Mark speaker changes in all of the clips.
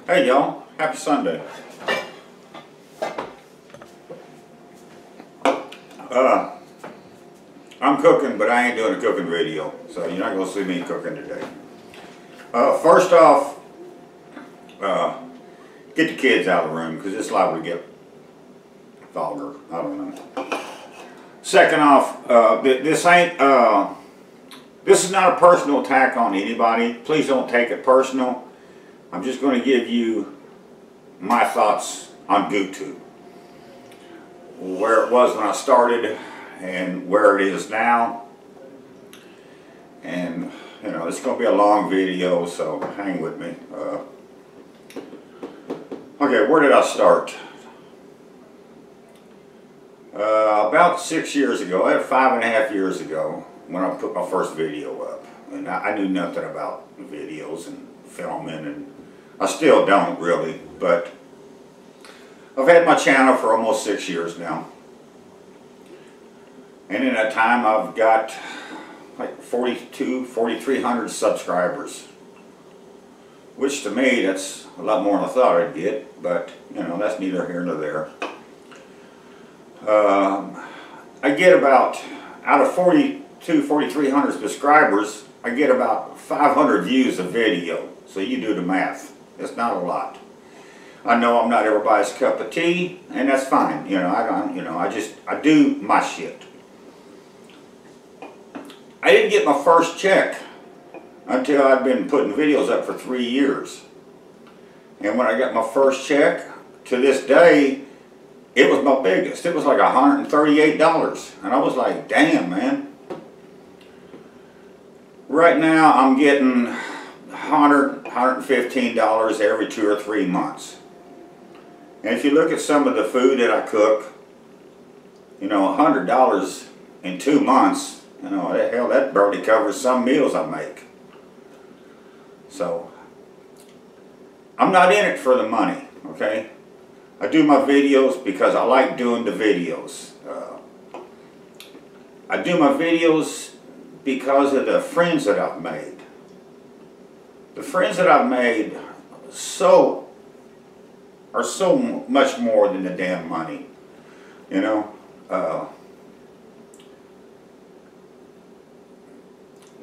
Speaker 1: Hey y'all, happy Sunday. I'm cooking, but I ain't doing a cooking video, so you're not going to see me cooking today. First off, get the kids out of the room, because it's liable to get vulgar. I don't know. Second off, this is not a personal attack on anybody. Please don't take it personal. I'm just going to give you my thoughts on gootube. Where it was when I started and where it is now. And, you know, it's going to be a long video, so hang with me. Okay, where did I start? About 6 years ago, 5.5 years ago, when I put my first video up. And I knew nothing about videos and filming, and I still don't really, but I've had my channel for almost 6 years now. And in that time I've got like 4,300 subscribers. Which to me, that's a lot more than I thought I'd get, but you know, that's neither here nor there. I get about, out of 4,300 subscribers, I get about 500 views a video. So you do the math. It's not a lot. I know I'm not everybody's cup of tea, and that's fine. You know, I do my shit. I didn't get my first check until I'd been putting videos up for 3 years. And when I got my first check, to this day, it was my biggest. It was like $138. And I was like, damn, man. Right now, I'm getting $115 every 2 or 3 months. And if you look at some of the food that I cook, you know, $100 in 2 months, you know, hell, that barely covers some meals I make. So, I'm not in it for the money, okay? I do my videos because I like doing the videos. I do my videos because of the friends that I've made. The friends that I've made are so much more than the damn money, you know.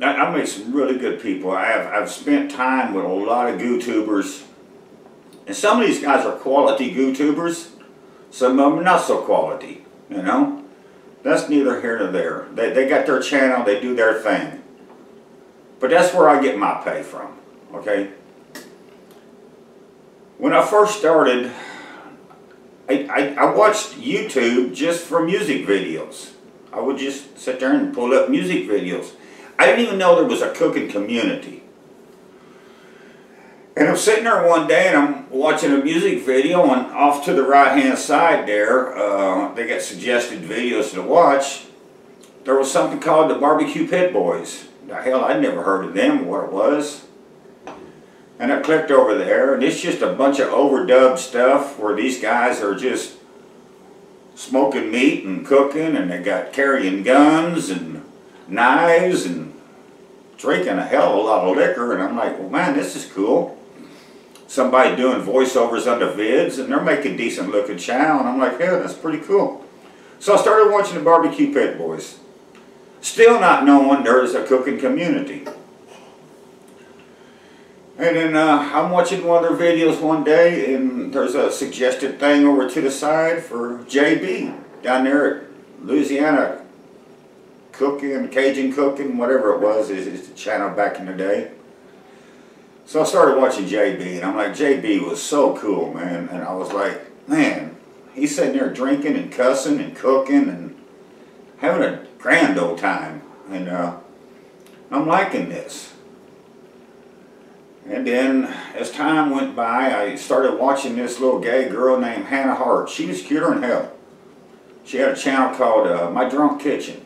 Speaker 1: I've made some really good people. I've spent time with a lot of gootubers, and some of these guys are quality gootubers. Some of them are not so quality, you know. That's neither here nor there. They got their channel, they do their thing. But that's where I get my pay from, okay? When I first started, I watched YouTube just for music videos. I would just sit there and pull up music videos. I didn't even know there was a cooking community. And I'm sitting there one day and I'm watching a music video, and off to the right hand side there, they got suggested videos to watch. There was something called the Barbecue Pit Boys. The hell, I'd never heard of them, what it was. And I clicked over there, and it's just a bunch of overdubbed stuff where these guys are just smoking meat and cooking, and they got carrying guns and knives and drinking a hell of a lot of liquor. And I'm like, well, man, this is cool. Somebody doing voiceovers on the vids, and they're making decent looking chow, and I'm like, yeah, that's pretty cool. So I started watching the Barbecue Pit Boys, still not knowing there's a cooking community. And then I'm watching one of their videos one day, and there's a suggested thing over to the side for JB down there at Louisiana Cooking, Cajun Cooking, whatever it was, is the channel back in the day. So I started watching JB, and I'm like, JB was so cool, man. And I was like, man, he's sitting there drinking and cussing and cooking and having a grand old time. And I'm liking this. And then, as time went by, I started watching this little gay girl named Hannah Hart. She was cuter than hell. She had a channel called My Drunk Kitchen.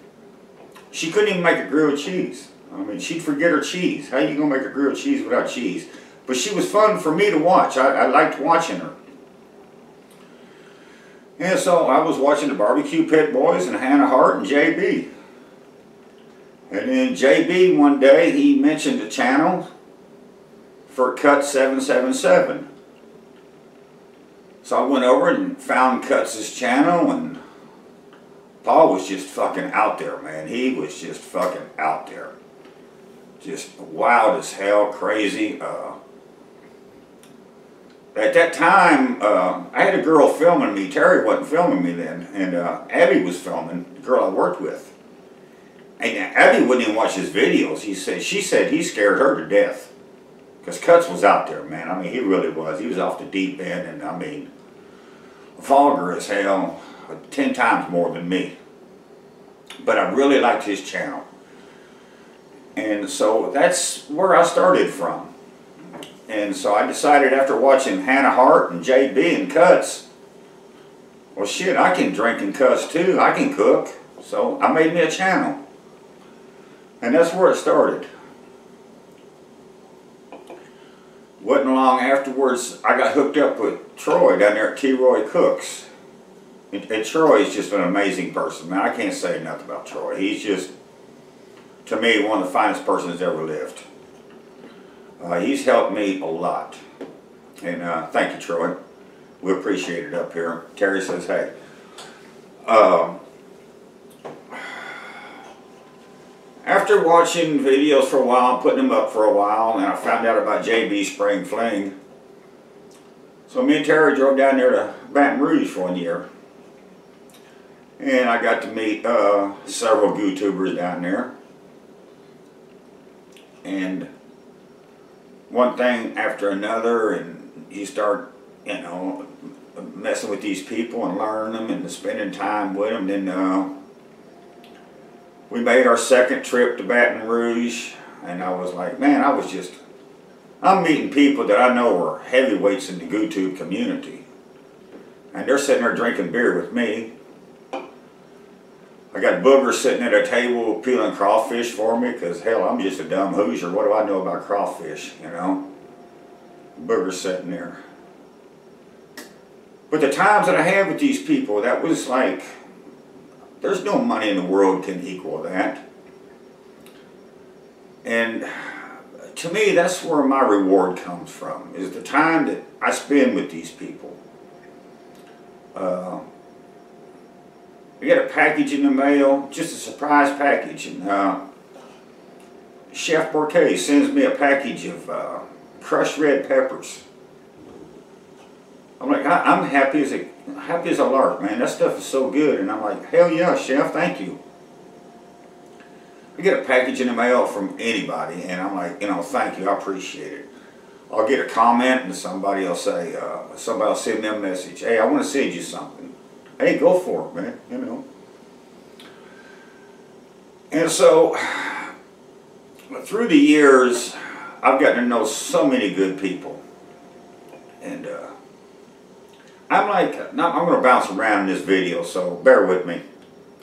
Speaker 1: She couldn't even make a grilled cheese. I mean, she'd forget her cheese. How you gonna make a grilled cheese without cheese? But she was fun for me to watch. I liked watching her. And so I was watching the Barbecue Pit Boys and Hannah Hart and JB. And then JB one day, he mentioned a channel for Cut 777. So I went over and found Cuts' channel, and Paul was just fucking out there, man. He was just fucking out there. Just wild as hell, crazy. At that time, I had a girl filming me. Terry wasn't filming me then, and Abby was filming, the girl I worked with. And Abby wouldn't even watch his videos. She said he scared her to death. Because Cuts was out there, man. I mean, he really was. He was off the deep end, and I mean, vulgar as hell, 10 times more than me. But I really liked his channel. And so that's where I started from. And so I decided after watching Hannah Hart and JB and Cuts, well shit, I can drink and cuss too, I can cook. So I made me a channel. And that's where it started. Wasn't long afterwards, I got hooked up with Troy down there at T. Roy Cooks. And Troy is just an amazing person, man. I can't say enough about Troy. He's just, to me, one of the finest persons that ever lived. He's helped me a lot. And thank you, Troy. We appreciate it up here. Terry says, hey. After watching videos for a while, putting them up for a while, and I found out about JB's Spring Fling. So me and Terry drove down there to Baton Rouge for 1 year. And I got to meet several gootubers down there. And one thing after another, and you start, you know, messing with these people and learning them and spending time with them. Then we made our second trip to Baton Rouge, and I was like, man, I'm meeting people that I know are heavyweights in the gootube community. And they're sitting there drinking beer with me. I got Booger sitting at a table peeling crawfish for me, because hell, I'm just a dumb Hoosier. What do I know about crawfish, you know? Booger's sitting there. But the times that I had with these people, that was like, there's no money in the world can equal that. And to me, that's where my reward comes from, is the time that I spend with these people. I get a package in the mail, just a surprise package, and Chef Bourquet sends me a package of crushed red peppers. I'm like, I'm happy as a lark, man. That stuff is so good. And I'm like, hell yeah, Chef, thank you. I get a package in the mail from anybody, and I'm like, you know, thank you, I appreciate it. I'll get a comment, and somebody will say, somebody will send me a message. Hey, I want to send you something. Hey, go for it, man, you know. And so, through the years, I've gotten to know so many good people. And I'm going to bounce around in this video, so bear with me.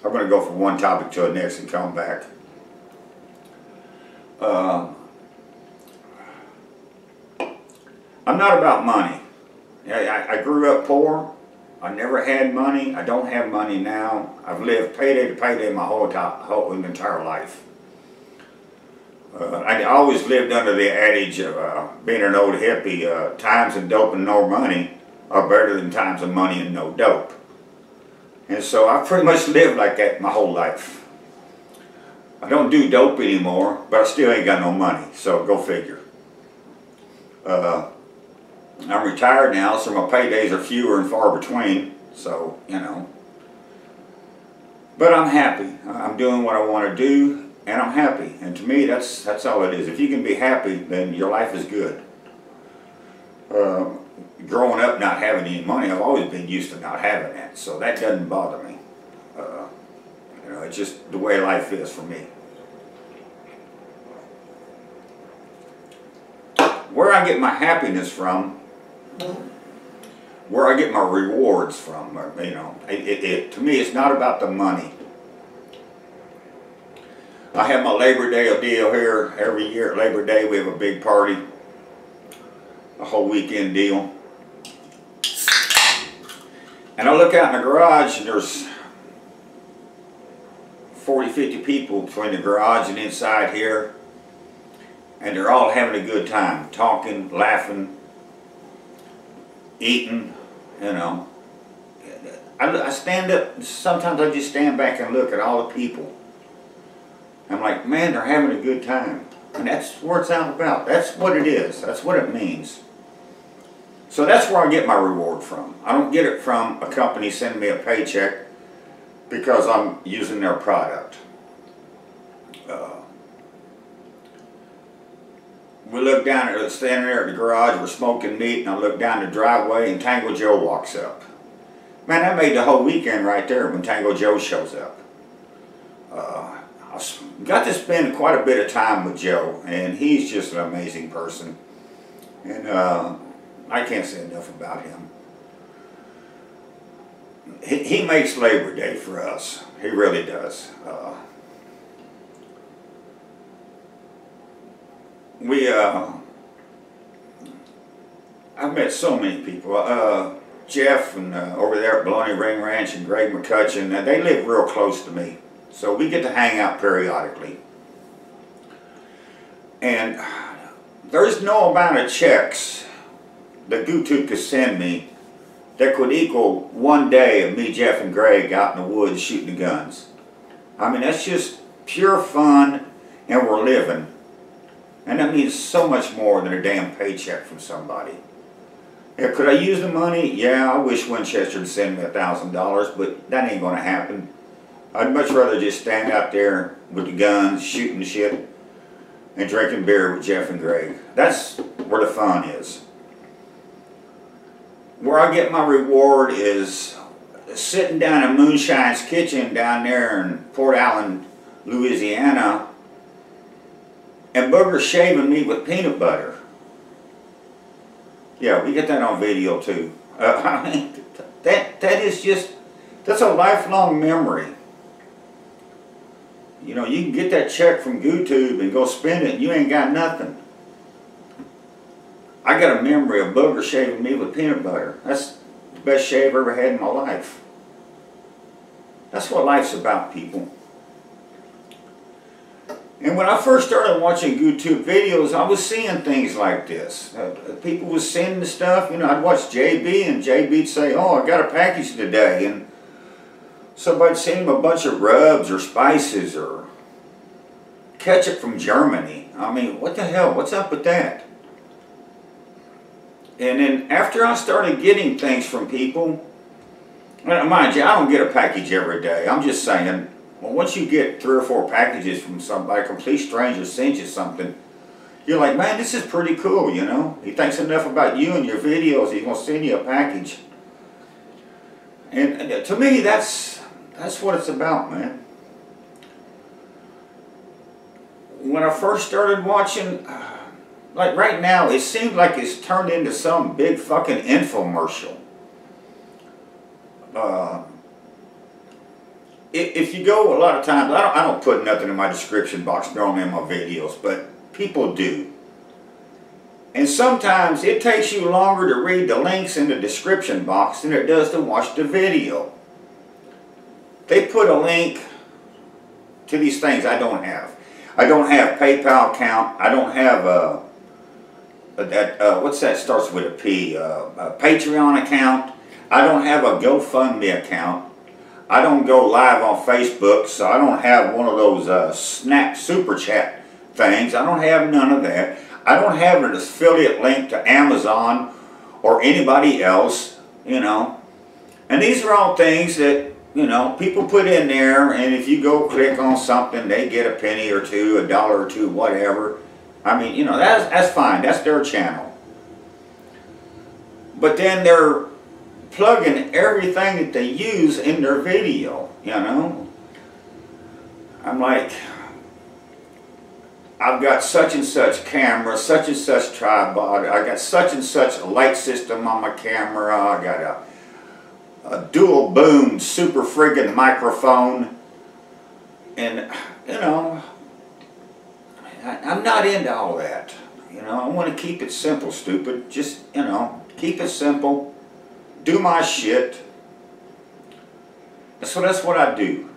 Speaker 1: I'm going to go from one topic to the next and come back. I'm not about money. I grew up poor. I never had money. I don't have money now. I've lived payday to payday my whole entire life. I always lived under the adage of being an old hippie, times and dope and no money are better than times of money and no dope. And so I pretty much lived like that my whole life. I don't do dope anymore, but I still ain't got no money, so go figure. I'm retired now, so my paydays are fewer and far between, so, you know. But I'm happy. I'm doing what I want to do, and I'm happy. And to me, that's all it is. If you can be happy, then your life is good. Growing up not having any money, I've always been used to not having that, so that doesn't bother me. You know, it's just the way life is for me. Where I get my happiness from, where I get my rewards from, you know, to me it's not about the money. I have my Labor Day deal here every year. At Labor Day we have a big party, a whole weekend deal. And I look out in the garage and there's 40, 50 people between the garage and inside here. And they're all having a good time, talking, laughing, eating, you know. I stand up, sometimes I just stand back and look at all the people. I'm like, man, they're having a good time. And that's what it's all about. That's what it is. That's what it means. So that's where I get my reward from. I don't get it from a company sending me a paycheck because I'm using their product. We look down at standing there at the garage, we're smoking meat, and I look down the driveway and Tango Joe walks up. Man, that made the whole weekend right there when Tango Joe shows up. I got to spend quite a bit of time with Joe, and he's just an amazing person. And I can't say enough about him. He makes Labor Day for us. He really does. I've met so many people. Jeff and over there at Bologna Ring Ranch and Greg McCutcheon, they live real close to me. So we get to hang out periodically. And there's no amount of checks that gootube could send me that could equal one day of me, Jeff, and Greg out in the woods shooting the guns. I mean, that's just pure fun, and we're living. And that means so much more than a damn paycheck from somebody. Yeah, could I use the money? Yeah, I wish Winchester would send me $1,000, but that ain't going to happen. I'd much rather just stand out there with the guns, shooting shit, and drinking beer with Jeff and Greg. That's where the fun is. Where I get my reward is sitting down in Moonshine's kitchen down there in Port Allen, Louisiana, and Booger shaving me with peanut butter. Yeah, we get that on video too. I mean, that is just, that's a lifelong memory. You know, you can get that check from gootube and go spend it and you ain't got nothing. I got a memory of Booger shaving me with peanut butter. That's the best shave I ever had in my life. That's what life's about, people. And when I first started watching gootube videos, I was seeing things like this. People was sending stuff, you know, I'd watch JB and JB'd say, oh, I got a package today. And somebody'd send him a bunch of rubs or spices or ketchup from Germany. I mean, what the hell? What's up with that? And then after I started getting things from people, mind you, I don't get a package every day. I'm just saying, well, once you get 3 or 4 packages from somebody, a complete stranger sends you something, you're like, man, this is pretty cool, you know? He thinks enough about you and your videos, he's going to send you a package. And to me, that's what it's about, man. When I first started watching, like right now, it seems like it's turned into some big fucking infomercial. If you go a lot of times, I don't put nothing in my description box normally in my videos, but people do. And sometimes it takes you longer to read the links in the description box than it does to watch the video. They put a link to these things I don't have. I don't have PayPal account. I don't have what's that starts with a P? A Patreon account. I don't have a GoFundMe account. I don't go live on Facebook, so I don't have one of those Snap Super Chat things. I don't have none of that. I don't have an affiliate link to Amazon or anybody else, you know. And these are all things that, you know, people put in there, and if you go click on something, they get a penny or two, $1 or $2, whatever. I mean, you know, that's fine. That's their channel. But then they're plugging everything that they use in their video, you know. I'm like, I've got such and such camera, such and such tripod, I got such and such light system on my camera, I got a dual boom super friggin' microphone, and you know, I'm not into all that. You know, I want to keep it simple, stupid. Just, you know, keep it simple, do my shit, So that's what I do.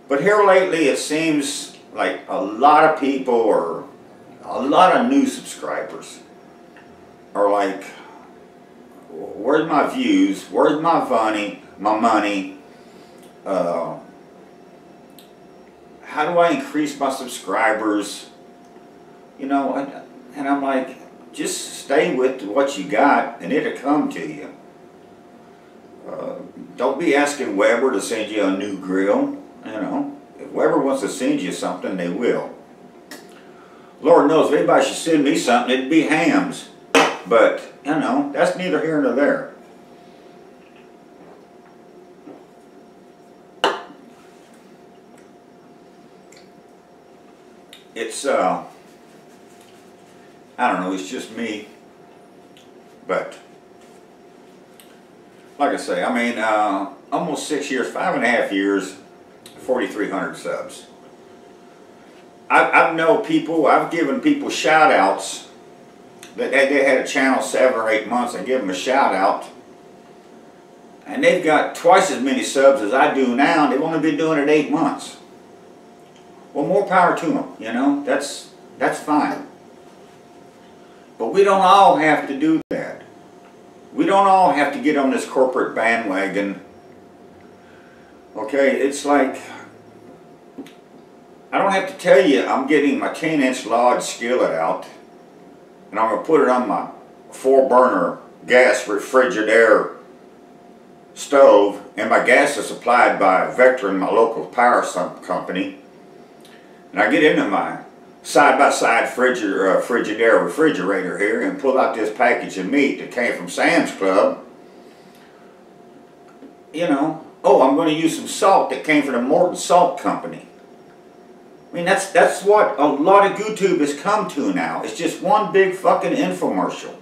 Speaker 1: But here lately it seems like a lot of people, or a lot of new subscribers, are like, where's my views, where's my money, how do I increase my subscribers, you know, and I'm like, just stay with what you got and it'll come to you. Don't be asking Weber to send you a new grill, you know. If Weber wants to send you something, they will. Lord knows, if anybody should send me something, it'd be hams. But, you know, that's neither here nor there. It's, I don't know, it's just me. But, like I say, I mean, almost 6 years, 5.5 years, 4,300 subs. I know people, I've given people shout outs that they had a channel 7 or 8 months. I give them a shout out, and they've got twice as many subs as I do now, and they've only been doing it 8 months. Well, more power to them, you know, that's fine. But we don't all have to do that. We don't all have to get on this corporate bandwagon. Okay, it's like, I don't have to tell you I'm getting my 10-inch Lodge skillet out, and I'm going to put it on my 4-burner gas refrigerator stove, and my gas is supplied by Vectron, my local power company. And I get into my side-by-side refrigerator here and pull out this package of meat that came from Sam's Club. You know, oh, I'm going to use some salt that came from the Morton Salt Company. I mean, that's what a lot of gootube has come to now. It's just one big fucking infomercial.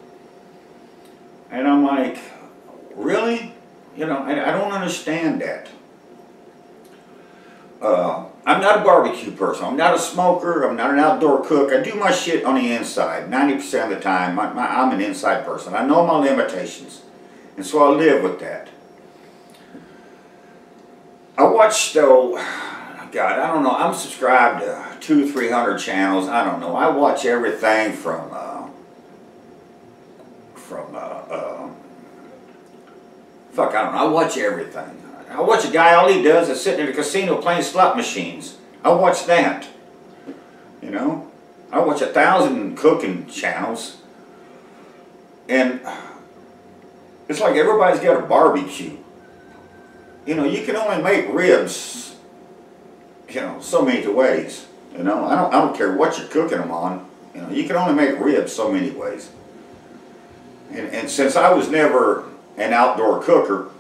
Speaker 1: And I'm like, really? You know, I don't understand that. I'm not a barbecue person. I'm not a smoker. I'm not an outdoor cook. I do my shit on the inside 90% of the time. I'm an inside person. I know my limitations. And so I live with that. I watch, though, God, I don't know. I'm subscribed to 200-300 channels. I don't know. I watch everything from fuck, I don't know. I watch everything. I watch a guy, all he does is sit in a casino playing slot machines. I watch that. You know? I watch 1,000 cooking channels. And it's like everybody's got a barbecue. You know, you can only make ribs, you know, so many ways. You know, I don't care what you're cooking them on. You know, you can only make ribs so many ways. And since I was never an outdoor cooker,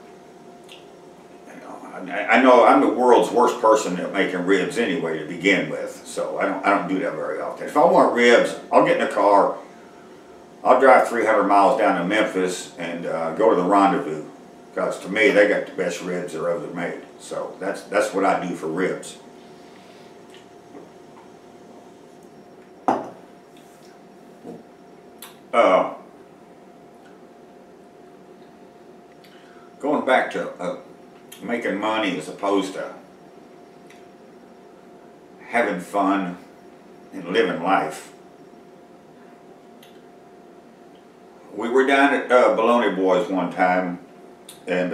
Speaker 1: I know I'm the world's worst person at making ribs anyway to begin with, so I don't do that very often. If I want ribs, I'll get in the car, I'll drive 300 miles down to Memphis and go to the Rendezvous, because to me they got the best ribs that are ever made. So that's what I do for ribs. Going back to making money as opposed to having fun and living life. We were down at Baloney Boys one time, and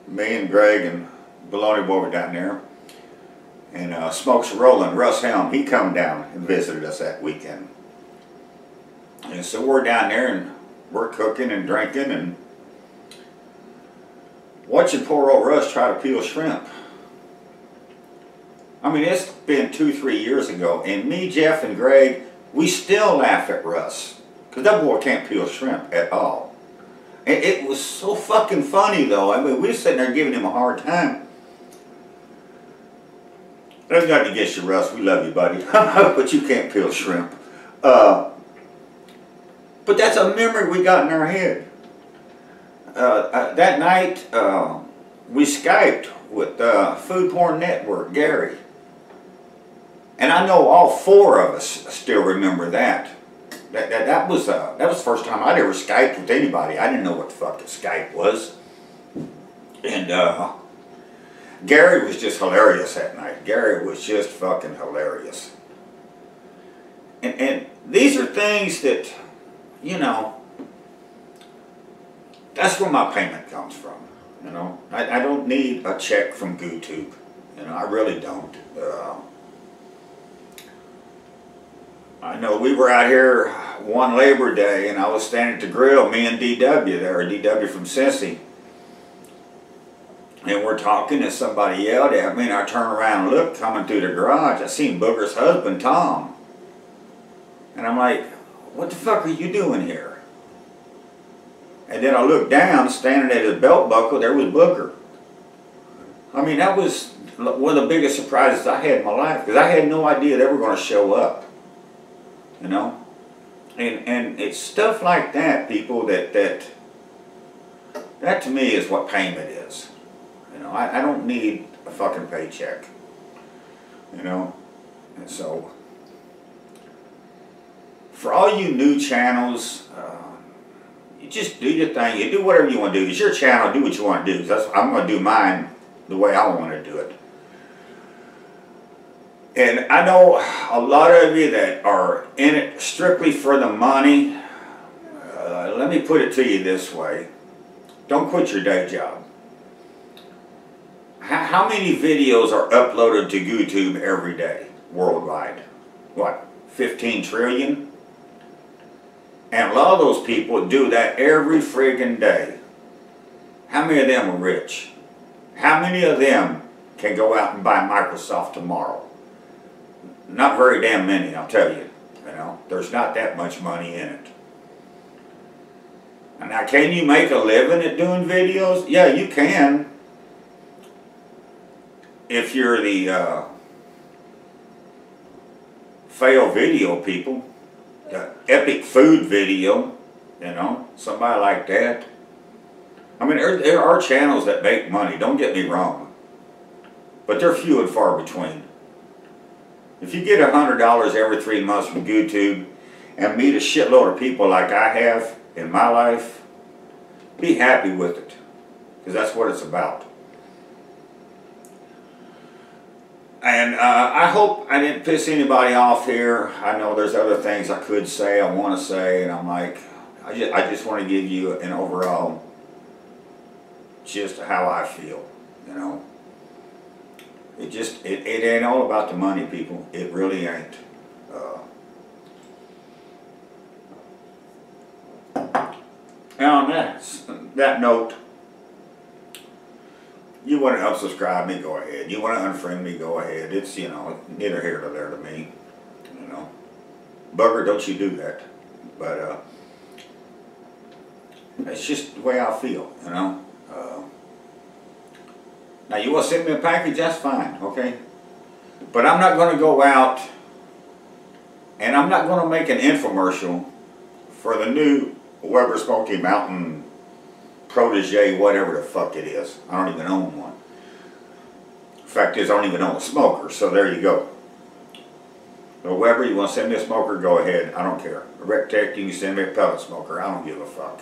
Speaker 1: me and Greg and Baloney Boy were down there, and Smokes Rolling, Russ Helm, he come down and visited us that weekend. And so we're down there and we're cooking and drinking and watching poor old Russ try to peel shrimp. I mean, it's been 2-3 years ago, and me, Jeff, and Greg, we still laugh at Russ, because that boy can't peel shrimp at all. And it was so fucking funny, though. I mean, we were sitting there giving him a hard time. There's nothing against you, Russ. We love you, buddy. But you can't peel shrimp. But that's a memory we got in our head. That night, we Skyped with Food Porn Network, Gary. And I know all 4 of us still remember that. That was the first time I'd ever Skyped with anybody. I didn't know what the fuck a Skype was. And Gary was just hilarious that night. Gary was just fucking hilarious. And these are things that, you know, that's where my payment comes from. You know, I don't need a check from GooTube. You know, I really don't. I know we were out here one Labor Day, and I was standing at the grill, me and DW there, DW from Cincy. And we're talking, and somebody yelled at me, and I turned around and looked, coming through the garage. I seen Booger's husband, Tom. And I'm like, what the fuck are you doing here? And then I looked down, standing at his belt buckle, there was Booger. I mean, that was one of the biggest surprises I had in my life, because I had no idea they were going to show up. You know? And it's stuff like that, people, that to me is what payment is. You know, I don't need a fucking paycheck. You know? And so, for all you new channels, you just do your thing. You do whatever you want to do. It's your channel. Do what you want to do. I'm going to do mine the way I want to do it. And I know a lot of you that are in it strictly for the money. Let me put it to you this way. Don't quit your day job. How many videos are uploaded to YouTube every day worldwide? What, 15 trillion? And a lot of those people do that every friggin' day. How many of them are rich? How many of them can go out and buy Microsoft tomorrow? Not very damn many, I'll tell you. You know, there's not that much money in it. And now, can you make a living at doing videos? Yeah, you can. If you're the fail video people, the epic food video, you know, somebody like that. I mean, there are channels that make money, don't get me wrong. But they're few and far between. If you get $100 every 3 months from GooTube and meet a shitload of people like I have in my life, be happy with it. Because that's what it's about. And I hope I didn't piss anybody off here. I know there's other things I could say, I want to say, and I'm like, I just want to give you an overall just how I feel, you know. It ain't all about the money, people. It really ain't. And on that note, you want to unsubscribe me, go ahead. You want to unfriend me, go ahead. It's, you know, neither here nor there to me. You know. Bugger, don't you do that. But, it's just the way I feel, you know. Now, you want to send me a package, that's fine, okay? But I'm not going to go out and I'm not going to make an infomercial for the new Weber Smoky Mountain Protege, whatever the fuck it is. I don't even own one. Fact is, I don't even own a smoker, so there you go. So Weber, you want to send me a smoker, go ahead. I don't care. A Rectech, you can send me a pellet smoker. I don't give a fuck.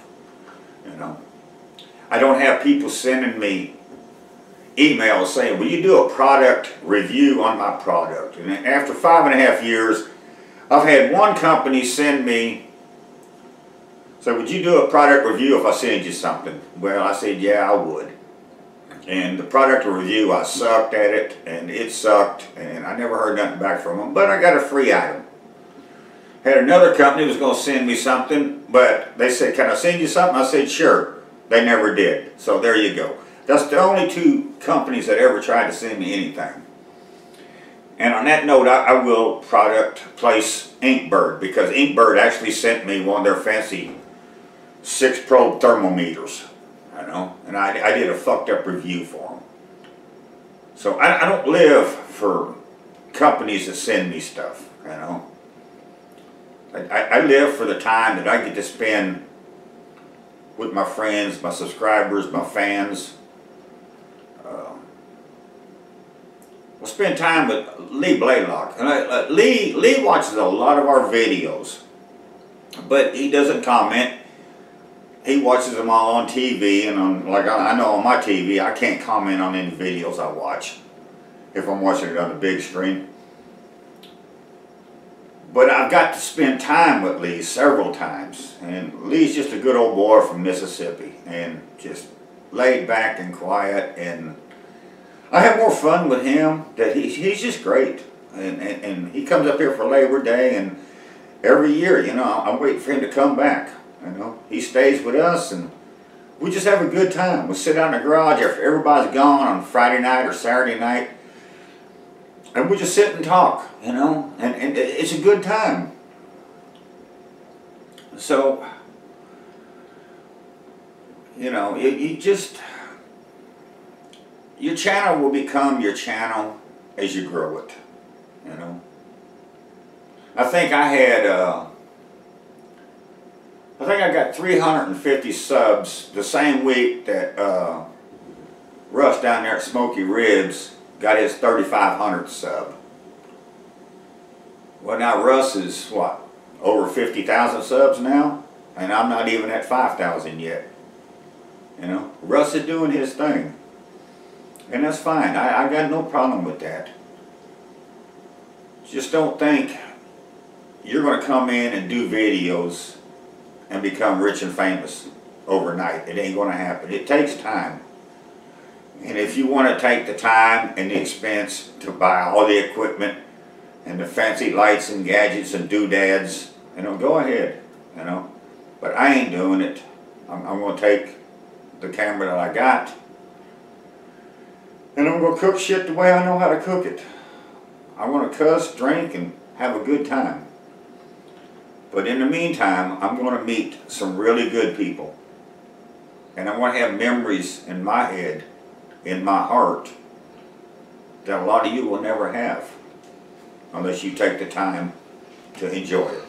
Speaker 1: You know? I don't have people sending me emails saying, will you do a product review on my product? And after 5.5 years, I've had one company send me, so would you do a product review if I send you something? Well, I said, yeah, I would. And the product review, I sucked at it, and it sucked, and I never heard nothing back from them, but I got a free item. Had another company was going to send me something, but they said, can I send you something? I said, sure. They never did. So there you go. That's the only 2 companies that ever tried to send me anything. And on that note, I will product place Inkbird, because Inkbird actually sent me one of their fancy 6-probe thermometers, you know, and I did a fucked up review for them. So I don't live for companies that send me stuff, you know. I live for the time that I get to spend with my friends, my subscribers, my fans. We'll spend time with Lee Blaylock. And Lee watches a lot of our videos, but he doesn't comment. He he watches them all on TV, and like I know on my TV, I can't comment on any videos I watch if I'm watching it on the big screen. But I've got to spend time with Lee several times, and Lee's just a good old boy from Mississippi, and just laid back and quiet, and I have more fun with him. That he's just great, and he comes up here for Labor Day, and every year, you know, I'm waiting for him to come back. You know, he stays with us, and we just have a good time. We sit out in the garage after everybody's gone on Friday night or Saturday night, and we just sit and talk, you know, and it's a good time. So, you know, you just, your channel will become your channel as you grow it, you know. I think I got 350 subs the same week that Russ down there at Smoky Ribs got his 3,500th sub. Well, now Russ is, what, over 50,000 subs now? And I'm not even at 5,000 yet. You know, Russ is doing his thing. And that's fine. I got no problem with that. Just don't think you're going to come in and do videos and become rich and famous overnight. It ain't going to happen. It takes time. And if you want to take the time and the expense to buy all the equipment and the fancy lights and gadgets and doodads, you know, go ahead, you know. But I ain't doing it. I'm going to take the camera that I got, and I'm going to cook shit the way I know how to cook it. I want to cuss, drink, and have a good time. But in the meantime, I'm going to meet some really good people. And I want to have memories in my head, in my heart, that a lot of you will never have unless you take the time to enjoy it.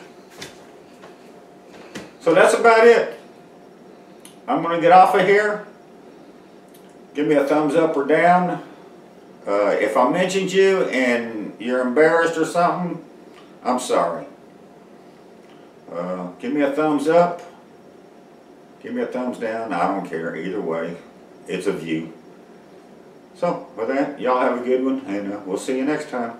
Speaker 1: So that's about it. I'm going to get off of here. Give me a thumbs up or down. If I mentioned you and you're embarrassed or something, I'm sorry. Give me a thumbs up. Give me a thumbs down. I don't care. Either way, it's a view. So, with that, y'all have a good one, and we'll see you next time.